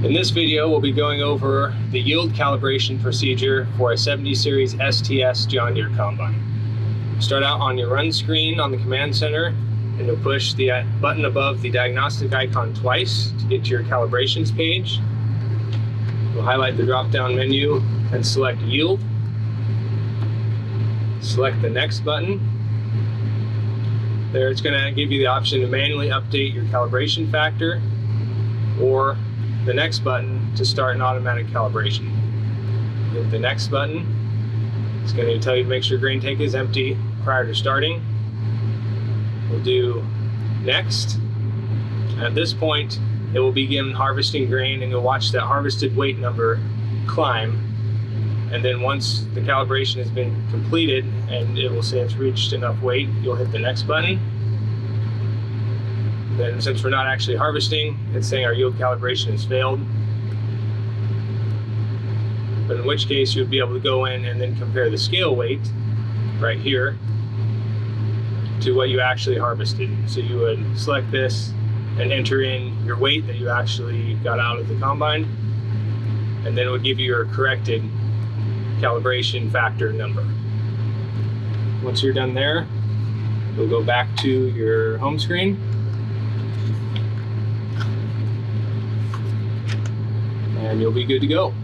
In this video, we'll be going over the yield calibration procedure for a 70 Series STS John Deere Combine. Start out on your run screen on the command center, and you'll push the button above the diagnostic icon twice to get to your calibrations page. You'll highlight the drop-down menu and select yield. Select the next button. There, it's going to give you the option to manually update your calibration factor, or the next button to start an automatic calibration. Hit the next button. It's going to tell you to make sure grain tank is empty prior to starting. We'll do next. At this point, it will begin harvesting grain, and you'll watch that harvested weight number climb. And then once the calibration has been completed and it will say it's reached enough weight, you'll hit the next button. Then, since we're not actually harvesting, it's saying our yield calibration has failed. But in which case, you would be able to go in and then compare the scale weight right here to what you actually harvested. So you would select this and enter in your weight that you actually got out of the combine, and then it would give you your corrected calibration factor number. Once you're done there, you'll go back to your home screen, and you'll be good to go.